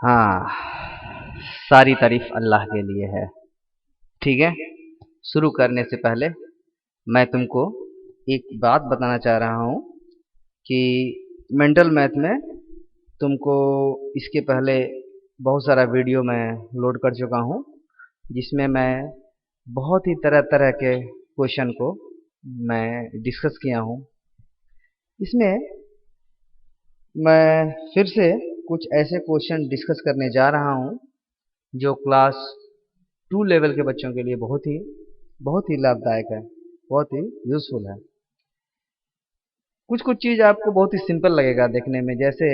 हाँ, सारी तारीफ अल्लाह के लिए है। ठीक है, शुरू करने से पहले मैं तुमको एक बात बताना चाह रहा हूँ कि मेंटल मैथ में तुमको इसके पहले बहुत सारा वीडियो मैं लोड कर चुका हूँ, जिसमें मैं बहुत ही तरह तरह के क्वेश्चन को मैं डिस्कस किया हूँ। इसमें मैं फिर से कुछ ऐसे क्वेश्चन डिस्कस करने जा रहा हूँ जो क्लास 2 लेवल के बच्चों के लिए बहुत ही लाभदायक है, बहुत ही यूजफुल है। कुछ कुछ चीज़ आपको बहुत ही सिंपल लगेगा देखने में, जैसे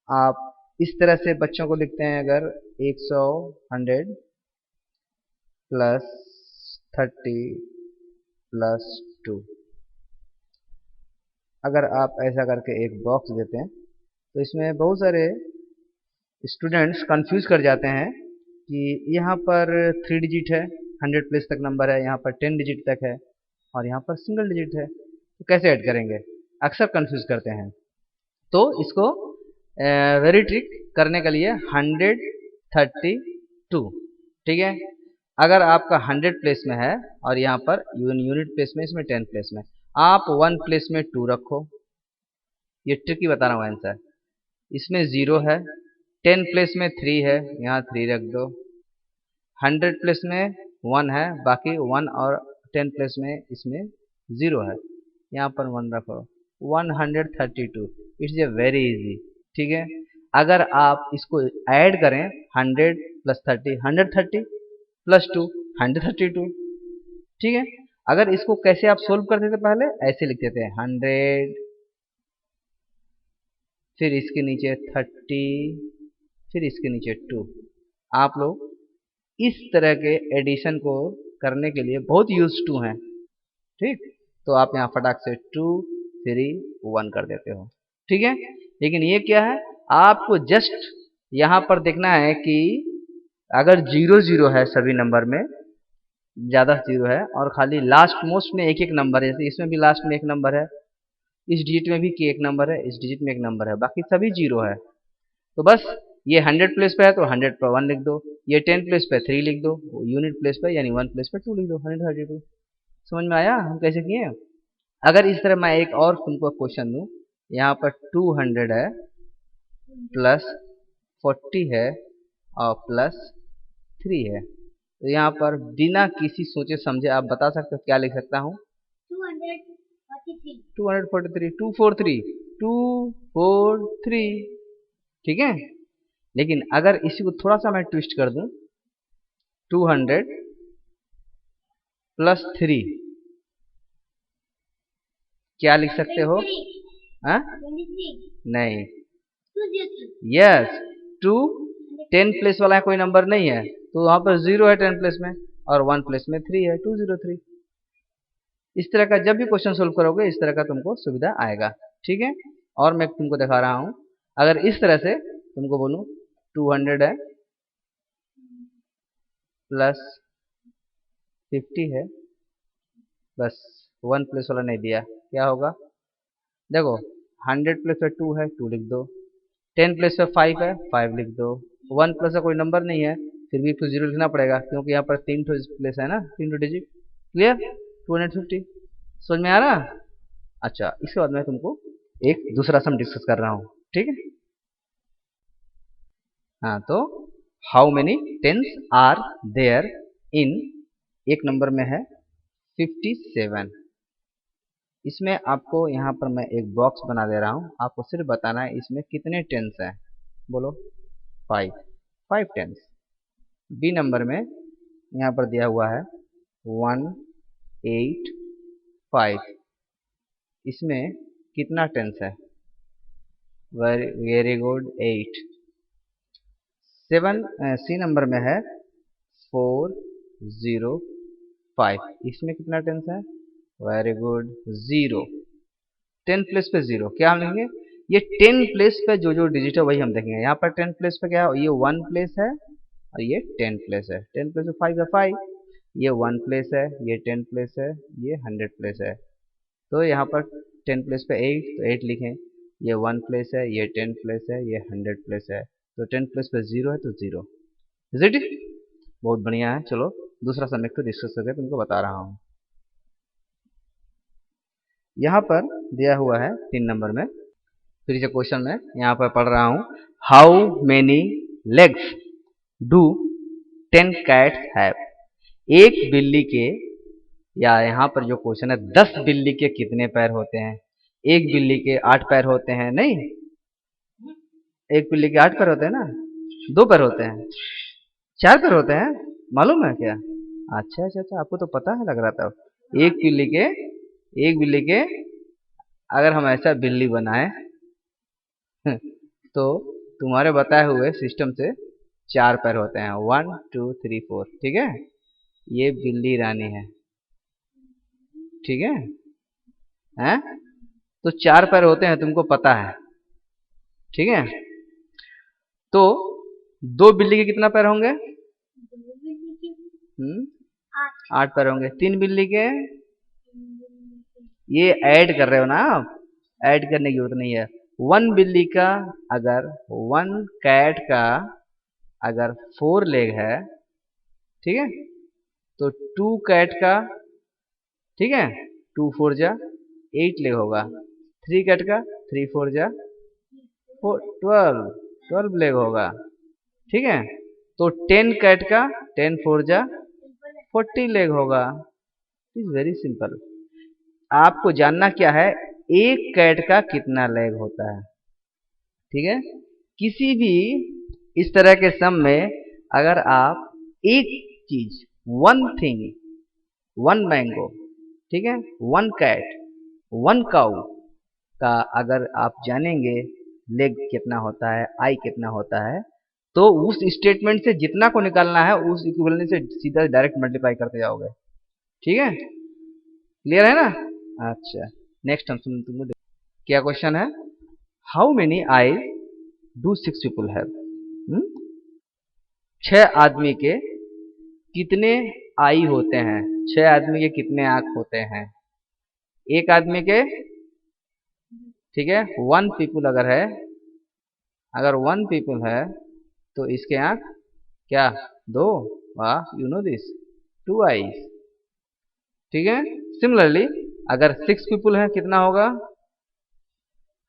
आप इस तरह से बच्चों को लिखते हैं, अगर 100 100 प्लस 30 प्लस 2, अगर आप ऐसा करके एक बॉक्स देते हैं तो इसमें बहुत सारे स्टूडेंट्स कंफ्यूज कर जाते हैं कि यहाँ पर 3 डिजिट है, 100 प्लस तक नंबर है, यहाँ पर 10 डिजिट तक है और यहाँ पर सिंगल डिजिट है, तो कैसे ऐड करेंगे, अक्सर कंफ्यूज करते हैं। तो इसको वेरी ट्रिक करने के लिए 132, ठीक है। अगर आपका 100 प्लेस में है और यहाँ पर यूनिट प्लेस में, इसमें 10 प्लेस में, आप 1 प्लेस में 2 रखो। ये ट्रिक ही बता रहा हूँ आंसर। इसमें 0 है, 10 प्लेस में 3 है, यहाँ 3 रख दो। 100 प्लेस में 1 है, बाकी 1 और 10 प्लेस में इसमें 0 है, यहाँ पर 1 रखो। 132, इट्स ए वेरी इजी, ठीक है। अगर आप इसको ऐड करें 100 प्लस 30, 130 प्लस 2, 132, ठीक है। अगर इसको कैसे आप सोल्व करते थे, पहले ऐसे लिखते थे 100, फिर इसके नीचे 30, फिर इसके नीचे 2। आप लोग इस तरह के एडिशन को करने के लिए बहुत यूज टू हैं, ठीक। तो आप यहाँ फटाक से 2 3 1 कर देते हो, ठीक है। लेकिन ये क्या है, आपको जस्ट यहाँ पर देखना है कि अगर 0 0 है सभी नंबर में, ज़्यादा 0 है और खाली लास्ट मोस्ट में एक एक नंबर है, जैसे इसमें भी लास्ट में एक नंबर है, इस डिजिट में भी एक नंबर है, इस डिजिट में एक नंबर है, बाकी सभी 0 है। तो बस ये 100 प्लेस पे है तो 100 पर 1 लिख दो, ये 10 प्लेस पे 3 लिख दो, यूनिट प्लेस पे यानी 1 प्लेस पे 2 लिख दो, 132। समझ में आया हम कैसे किए। अगर इस तरह मैं एक और तुमको क्वेश्चन दूं, यहाँ पर 200 है प्लस 40 है और प्लस 3 है, तो यहाँ पर बिना किसी सोचे समझे आप बता सकते हो क्या लिख सकता हूँ। 243, 243, 243, ठीक है। लेकिन अगर इसी को थोड़ा सा मैं ट्विस्ट कर दूं, 200 प्लस 3, क्या लिख सकते हो? हाँ? नहीं, यस, 2 10 प्लेस वाला कोई नंबर नहीं है, तो वहां पर 0 है 10 प्लेस में और 1 प्लेस में 3 है, 203। इस तरह का जब भी क्वेश्चन सोल्व करोगे, इस तरह का तुमको सुविधा आएगा, ठीक है। और मैं तुमको दिखा रहा हूं, अगर इस तरह से तुमको बोलूं 200 है प्लस 50 है, बस 1 प्लेस वाला नहीं दिया, क्या होगा देखो। 100 प्लेस पे 2 है, 2 लिख दो, 10 प्लेस पे 5 है, 5 लिख दो, 1 प्लस का कोई नंबर नहीं है, फिर भी तो 0 लिखना पड़ेगा क्योंकि यहाँ पर 3 प्लेस है ना, 3 डिजिट। क्लियर, 250। समझ में आ रहा। अच्छा, इसके बाद मैं तुमको एक दूसरा सम डिस्कस कर रहा हूँ, ठीक है। हाँ, तो how many tens are there in, एक नंबर में है 57। इसमें आपको यहाँ पर मैं एक बॉक्स बना दे रहा हूँ, आपको सिर्फ बताना है इसमें कितने टेंस हैं। बोलो 5, 5 टेंस। बी नंबर में यहाँ पर दिया हुआ है 1 8 5, इसमें कितना टेंस है? Very good, 8। 7 सी नंबर में है 4 0 5, इसमें कितना टेंस है? Very good, 0। 10 प्लेस पे 0, क्या हम लिखेंगे? ये 10 प्लेस पे जो जो डिजिट है वही हम देखेंगे। यहाँ पर 10 प्लेस पे क्या है, ये 1 प्लेस है और ये 10 प्लेस है। 10 प्लेस पे 5 है, 5, ये 1 प्लेस है, ये 10 प्लेस है, ये 100 प्लेस है। तो यहाँ पर 10 प्लेस पे 8, तो 8 लिखें, ये 1 प्लेस है, ये 10 प्लेस है, ये 100 प्लेस है। तो 10 प्लस प्लस 0 है तो 0। Is it? बहुत बढ़िया है। चलो दूसरा सम को डिस्कस करके तुमको बता रहा हूँ। यहाँ पर दिया हुआ है 3 नंबर में, फिर से क्वेश्चन में यहाँ पर पढ़ रहा हूँ। How many legs do 10 cats have? एक बिल्ली के, या यहाँ पर जो क्वेश्चन है 10 बिल्ली के कितने पैर होते हैं? एक बिल्ली के 8 पैर होते हैं? नहीं, एक बिल्ली के 8 पैर होते हैं ना, 2 पैर होते हैं, 4 पैर होते हैं, मालूम है क्या? अच्छा अच्छा अच्छा, आपको तो पता है लग रहा था। एक बिल्ली के अगर हम ऐसा बिल्ली बनाए तो तुम्हारे बताए हुए सिस्टम से 4 पैर होते हैं, 1 2 3 4, ठीक है? ये बिल्ली रानी है, ठीक है? हैं? तो 4 पैर होते हैं, तुमको पता है, ठीक है? तो 2 बिल्ली के कितना पैर होंगे? 8 पैर होंगे। 3 बिल्ली के, ये ऐड कर रहे हो ना आप, ऐड करने की जरूरत नहीं है। 1 बिल्ली का, अगर 1 कैट का अगर 4 लेग है, ठीक है, तो 2 कैट का, ठीक है, 2 4 जा 8 लेग होगा। 3 कैट का 3 4 जा 12 लेग होगा, ठीक है? तो 10 कैट का 10 4 जा 40 लेग होगा। Is very simple. आपको जानना क्या है, एक कैट का कितना लेग होता है, ठीक है? किसी भी इस तरह के सम में अगर आप एक चीज, वन थिंग, वन मैंगो, ठीक है, 1 कैट 1 काउ का अगर आप जानेंगे लेग कितना होता है, आई कितना होता है, तो उस स्टेटमेंट से जितना को निकालना है उस इक्विवेलेंट से सीधा डायरेक्ट मल्टीप्लाई करते जाओगे, ठीक है? क्लियर है ना? अच्छा, नेक्स्ट हम तुमको क्या क्वेश्चन है? How many I do 6 people have? 6 आदमी के कितने आई होते हैं? 6 आदमी के कितने आंख होते हैं? एक आदमी के, ठीक है, 1 पीपल अगर है, अगर 1 पीपल है तो इसके आंख क्या? 2। वाह, यू नो दिस, 2 आईज, ठीक है? सिमिलरली अगर 6 पीपल है कितना होगा?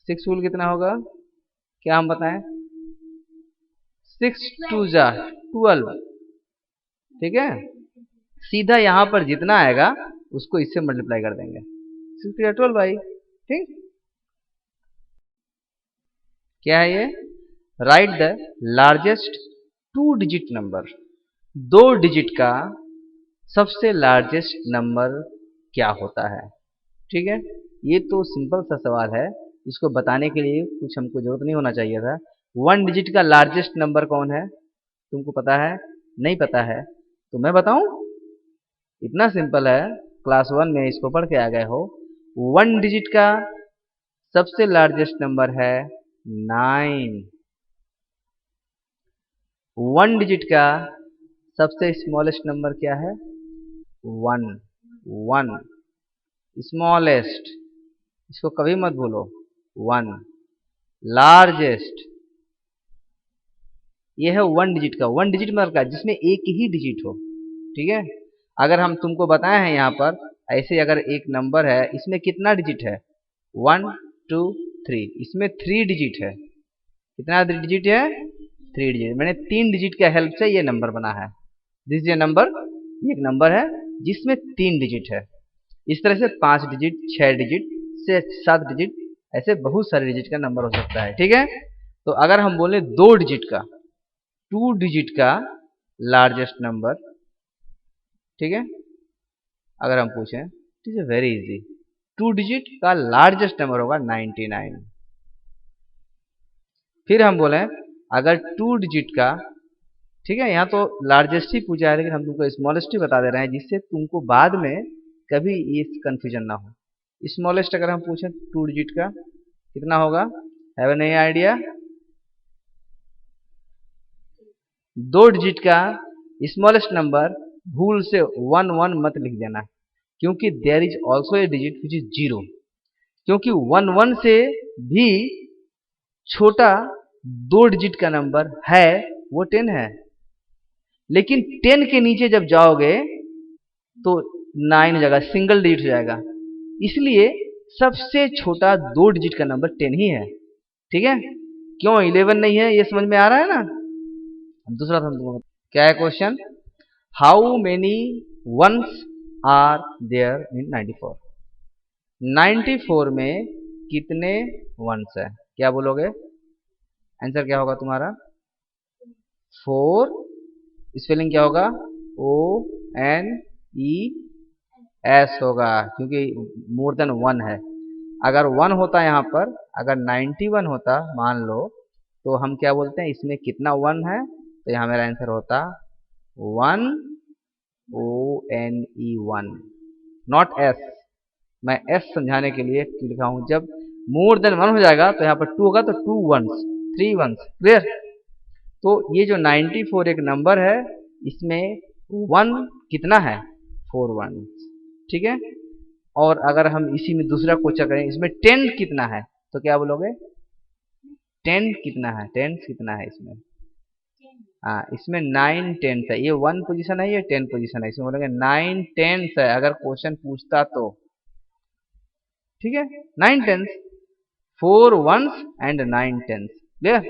6 पीपल कितना होगा? क्या हम बताएं? 6 2 जा 12, ठीक है? सीधा यहाँ पर जितना आएगा उसको इससे मल्टीप्लाई कर देंगे, 6 12 आई, ठीक? क्या है ये? Right the largest 2 digit number. 2 digit का सबसे लार्जेस्ट नंबर क्या होता है? ठीक है, ये तो सिंपल सा सवाल है, इसको बताने के लिए कुछ हमको जरूरत नहीं होना चाहिए था। 1 डिजिट का लार्जेस्ट नंबर कौन है? तुमको पता है? नहीं पता है तो मैं बताऊं? इतना सिंपल है, क्लास 1 में इसको पढ़ के आ गए हो। 1 डिजिट का सबसे लार्जेस्ट नंबर है 9। 1 डिजिट का सबसे स्मॉलेस्ट नंबर क्या है? 1। 1 स्मॉलेस्ट, इसको कभी मत भूलो। 1 लार्जेस्ट, ये है 1 डिजिट का। 1 डिजिट मतलब क्या? जिसमें एक ही डिजिट हो, ठीक है? अगर हम तुमको बताए हैं यहाँ पर ऐसे, अगर एक नंबर है इसमें कितना डिजिट है? 1 2 3, इसमें 3 डिजिट है। कितना डिजिट है? 3 डिजिट। मैंने 3 डिजिट के हेल्प से ये नंबर बना है। दिस इज ए नंबर, ये एक नंबर है जिसमें 3 डिजिट है। इस तरह से 5 डिजिट, 6 डिजिट से 7 डिजिट, ऐसे बहुत सारे डिजिट का नंबर हो सकता है, ठीक है? तो अगर हम बोले 2 डिजिट का, 2 डिजिट का लार्जेस्ट नंबर, ठीक है, अगर हम पूछें, it is very easy, 2 digit का लार्जेस्ट नंबर होगा 99। फिर हम बोले अगर 2 डिजिट का, ठीक है, यहाँ तो लार्जेस्ट ही पूछा है लेकिन हम तुमको स्मॉलेस्ट ही बता दे रहे हैं जिससे तुमको बाद में कभी ये कंफ्यूजन ना हो। स्मॉलेस्ट अगर हम पूछें 2 डिजिट का कितना होगा? Have any idea? 2 डिजिट का स्मॉलेस्ट नंबर भूल से 1 1 मत लिख देना, क्योंकि there is also a digit which is 0, क्योंकि 1 1 से भी छोटा दो डिजिट का नंबर है वो 10 है, लेकिन 10 के नीचे जब जाओगे तो 9 हो जाएगा, सिंगल डिजिट हो जाएगा। इसलिए सबसे छोटा दो डिजिट का नंबर 10 ही है। ठीक है, क्यों 11 नहीं है ये समझ में आ रहा है ना। दूसरा था तुमको क्या है question, how many ones are there in 94। 94 में कितने वंस है, क्या बोलोगे, आंसर क्या होगा तुम्हारा, 4, स्पेलिंग क्या होगा, ONES होगा, क्योंकि मोर देन 1 है। अगर 1 होता यहाँ पर, अगर 91 होता मान लो, तो हम क्या बोलते हैं इसमें कितना 1 है, तो यहाँ मेरा आंसर होता 1, ONE1, नॉट S। मैं S समझाने के लिए लिखा हूँ, जब मोर देन 1 हो जाएगा तो यहाँ पर 2 होगा, तो 2 वंस, 3 वंस, क्लियर। तो ये जो 94 एक नंबर है, इसमें 1 कितना है, 4 वन, ठीक है। और अगर हम इसी में दूसरा क्वेश्चन करें, इसमें 10 कितना है, तो क्या बोलोगे, 10 कितना है, 10 कितना है इसमें, हाँ इसमें 9 टेंस है, ये 1 पोजीशन है, ये 10 पोजीशन है, इसमें बोलेंगे 9 टेंस है अगर क्वेश्चन पूछता तो, ठीक है। 9 tens, 4 ones and 9 tens, clear.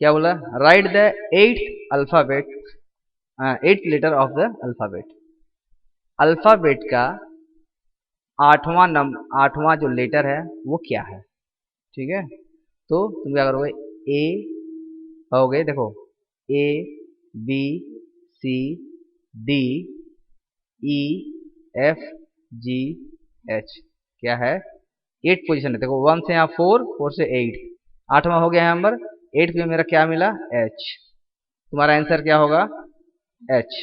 क्या बोला, right the 8th alphabet, 8th letter of the alphabet. Alphabet का 8वां जो लेटर है वो क्या है, ठीक है। तो तुम क्या करोगे, ए हो गए, देखो ABCD EFGH, क्या है, 8 पोजीशन है, देखो 1 से यहाँ 4, 4 से 8, 8वां हो गया नंबर, 8 पे मेरा क्या मिला, H। तुम्हारा आंसर क्या होगा, H,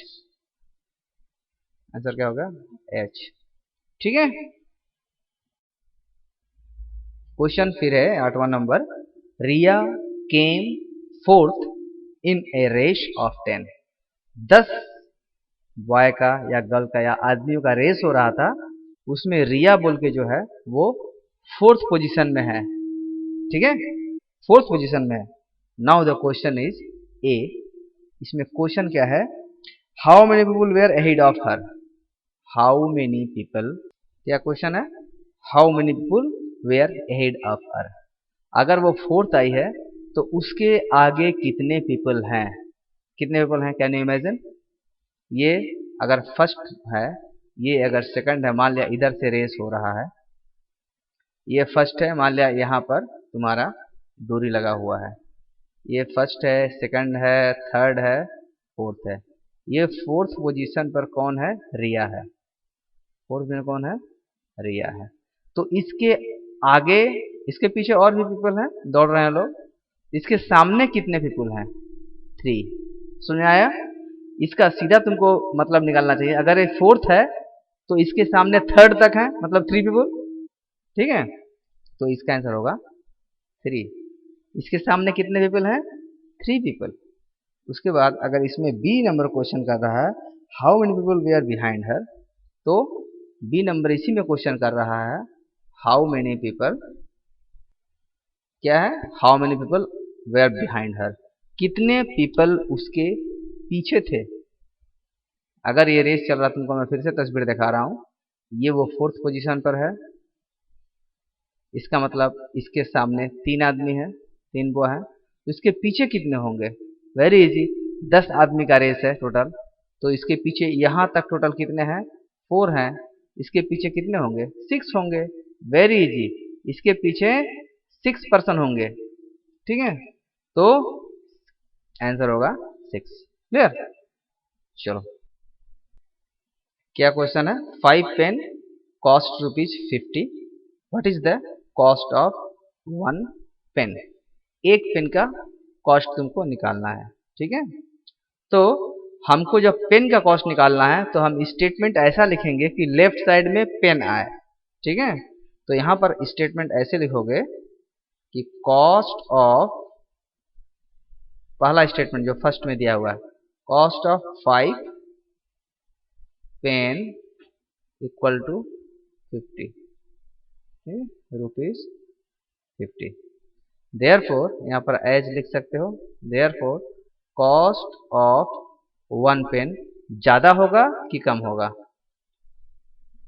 आंसर क्या होगा, H, ठीक है। क्वेश्चन फिर है 8वां number, Riya came fourth in a race of 10। 10 boy का या गर्ल का या आदमियों का रेस हो रहा था, उसमें रिया बोल के जो है वो 4th पोजीशन में है, ठीक है, 4th पोजीशन में है। Now the question is a, इसमें क्वेश्चन क्या है, how many people were ahead of her, how many people, क्या क्वेश्चन है, how many people were ahead of her. अगर वो 4th आई है तो उसके आगे कितने पीपल हैं, कितने पीपल हैं, कैन यू इमेजिन। ये अगर फर्स्ट है, ये अगर सेकंड है, मान लिया इधर से रेस हो रहा है, ये फर्स्ट है, मान लिया यहाँ पर तुम्हारा डोरी लगा हुआ है, ये फर्स्ट है, सेकंड है, थर्ड है, फोर्थ है, ये 4th पोजीशन पर कौन है, रिया है, 4th में कौन है, रिया है। तो इसके आगे, इसके पीछे और भी पीपल हैं, दौड़ रहे हैं लोग, इसके सामने कितने पीपल हैं, 3, सुन में आया। इसका सीधा तुमको मतलब निकालना चाहिए, अगर ये 4th है तो इसके सामने 3rd तक है, मतलब 3 पीपल, ठीक है। तो इसका आंसर होगा 3। इसके सामने कितने पीपल हैं, 3 पीपल। उसके बाद अगर इसमें बी नंबर क्वेश्चन कर रहा है, how many people were behind her, तो बी नंबर इसी में क्वेश्चन कर रहा है, हाउ मेनी पीपल, क्या है, how many people were behind her, कितने पीपल उसके पीछे थे। अगर ये रेस चल रहा, तुमको मैं फिर से तस्वीर दिखा रहा हूँ, ये वो 4th पोजीशन पर है, इसका मतलब इसके सामने 3 आदमी है, 3 वो है, तो इसके पीछे कितने होंगे, वेरी इजी, 10 आदमी का रेस है टोटल, तो इसके पीछे यहाँ तक टोटल कितने हैं, 4 हैं, इसके पीछे कितने होंगे, 6 होंगे, वेरी इजी, इसके पीछे 6 पर्सन होंगे, ठीक है। तो आंसर होगा 6, क्लियर। चलो क्या क्वेश्चन है, 5 pen cost ₹50, what is the cost of 1 pen. एक पेन का कॉस्ट तुमको निकालना है, ठीक है। तो हमको जब पेन का कॉस्ट निकालना है तो हम स्टेटमेंट ऐसा लिखेंगे कि लेफ्ट साइड में पेन आए, ठीक है। तो यहाँ पर स्टेटमेंट ऐसे लिखोगे कि कॉस्ट ऑफ, पहला स्टेटमेंट जो फर्स्ट में दिया हुआ है, cost of 5 pen equal to 50, ₹50। Therefore यहाँ पर एज लिख सकते हो, देयरफॉर कॉस्ट ऑफ 1 पेन ज़्यादा होगा कि कम होगा।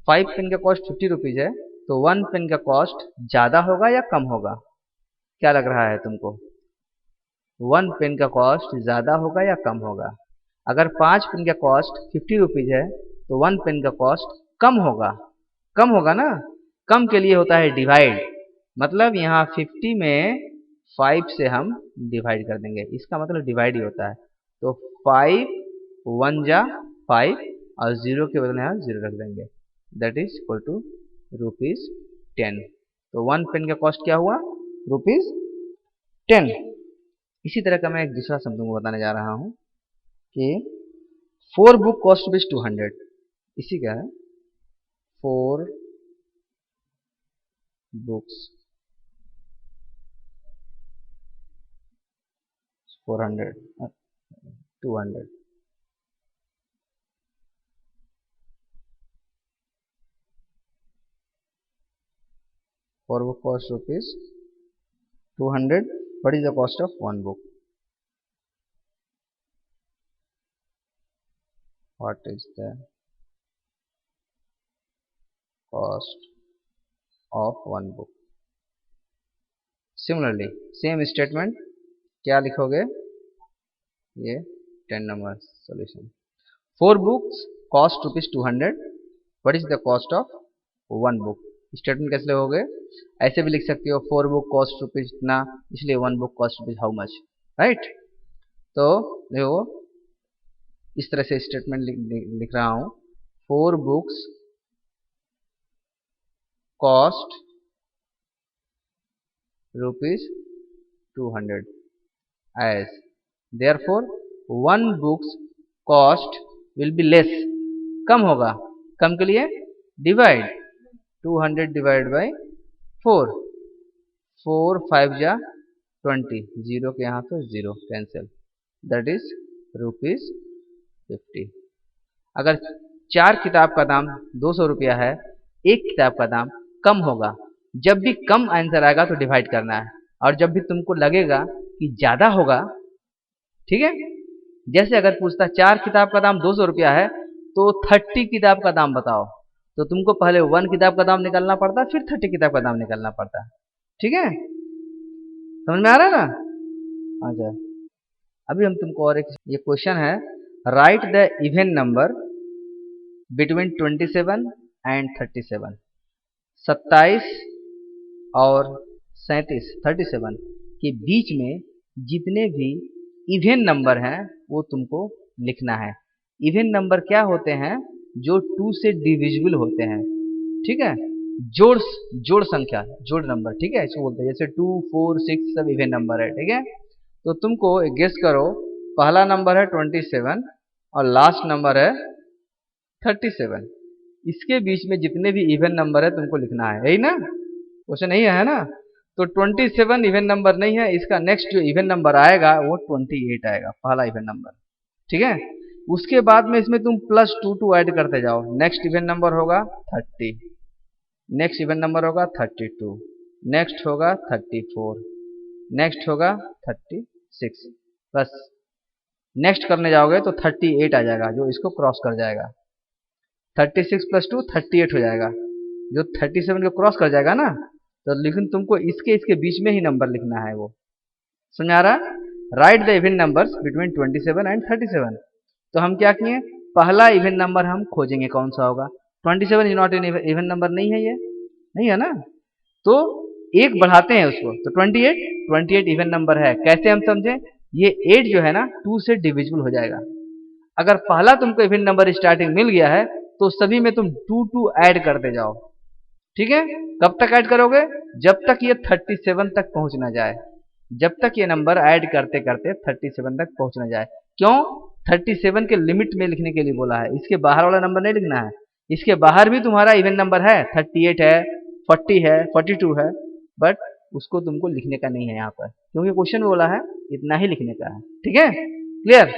5 पेन का कॉस्ट 50 रुपीज़ है, तो 1 पेन का कॉस्ट ज़्यादा होगा या कम होगा? क्या लग रहा है तुमको? 1 पेन का कॉस्ट ज़्यादा होगा या कम होगा? अगर 5 पेन का कॉस्ट 50 रुपीज़ है तो 1 पेन का कॉस्ट कम होगा। कम होगा ना? कम के लिए होता है डिवाइड, मतलब यहाँ 50 में 5 से हम डिवाइड कर देंगे, इसका मतलब डिवाइड ही होता है। तो 5 1 जा 5 और 0 के बदले यहाँ 0 रख देंगे, दैट इज इक्वल टू ₹10। तो 1 पेन का कॉस्ट क्या हुआ? ₹10। इसी तरह का मैं एक दूसरा शब्द तुमको बताने जा रहा हूँ कि 4 बुक कॉस्ट ₹200। इसी का है 4 books 400 200। Four book cost ₹200। What is the cost of 1 book? What is the cost of 1 book? Similarly, same statement, क्या लिखोगे? ये 10 number solution. 4 books cost ₹200। What is the cost of 1 book? Statement कैसे लिखोगे? ऐसे भी लिख सकते हो 4 बुक कॉस्ट रुपीज इतना, इसलिए 1 book cost rupees how much, right? तो देखो इस तरह से स्टेटमेंट लिख रहा हूं, 4 books cost ₹200 as therefore 1 books cost will be less, कम होगा। कम के लिए डिवाइड 200 डिवाइड बाई 4, 4 5 जा 20, 0 के यहाँ तो 0 कैंसिल, दैट इज ₹50। अगर 4 किताब का दाम 200 रुपया है, एक किताब का दाम कम होगा। जब भी कम आंसर आएगा तो डिवाइड करना है, और जब भी तुमको लगेगा कि ज़्यादा होगा, ठीक है, जैसे अगर पूछता 4 किताब का दाम 200 रुपया है तो 30 किताब का दाम बताओ, तो तुमको पहले 1 किताब का दाम निकालना पड़ता, फिर 30 किताब का दाम निकालना पड़ता, ठीक है? समझ में आ रहा है ना? अच्छा, अभी हम तुमको और एक ये क्वेश्चन है, right the even number between 27 and 37। 27 और 37 के बीच में जितने भी इवन नंबर हैं वो तुमको लिखना है। इवन नंबर क्या होते हैं? जो 2 से डिविजिबल होते हैं, ठीक है, जोड़ संख्या, जोड़ नंबर, ठीक है, इसको बोलते हैं। जैसे 2 4 6 सब इवन नंबर है, ठीक है। तो तुमको गेस करो, पहला नंबर है 27 और लास्ट नंबर है 37, इसके बीच में जितने भी इवन नंबर है तुमको लिखना है, यही ना क्वेश्चन? यही है ना? तो 27 इवन नंबर नहीं है, इसका नेक्स्ट जो इवन नंबर आएगा वो 28 आएगा, पहला इवन नंबर, ठीक है। उसके बाद में इसमें तुम +2 ऐड करते जाओ, नेक्स्ट इवन नंबर होगा 30, नेक्स्ट इवन नंबर होगा 32, नेक्स्ट होगा 34, नेक्स्ट होगा 36, बस नेक्स्ट करने जाओगे तो 38 आ जाएगा, जो इसको क्रॉस कर जाएगा। 36 + 2 38 हो जाएगा, जो 37 को क्रॉस कर जाएगा ना, तो लेकिन तुमको इसके बीच में ही नंबर लिखना है। वो समझ आ रहा? Right the even numbers between 27 and 37। तो हम क्या किए, पहला इवन नंबर हम खोजेंगे कौन सा होगा। 27 is not an even number, नहीं है, ये नहीं है ना, तो एक बढ़ाते हैं उसको, तो 28 इवन नंबर है। कैसे हम समझे? ये 8 जो है ना 2 से डिविजिबल हो जाएगा। अगर पहला तुमको इवन नंबर स्टार्टिंग मिल गया है तो सभी में तुम 2 ऐड करते जाओ, ठीक है। कब तक ऐड करोगे? जब तक ये 37 तक पहुंच ना जाए, जब तक ये नंबर ऐड करते करते 37 तक पहुंच ना जाए। क्यों? 37 के लिमिट में लिखने के लिए बोला है, इसके बाहर वाला नंबर नहीं लिखना है। इसके बाहर भी तुम्हारा इवन नंबर है, 38 है, 40 है, 42 है, बट उसको तुमको लिखने का नहीं है यहाँ पर, क्योंकि क्वेश्चन बोला है इतना ही लिखने का है, ठीक है। क्लियर?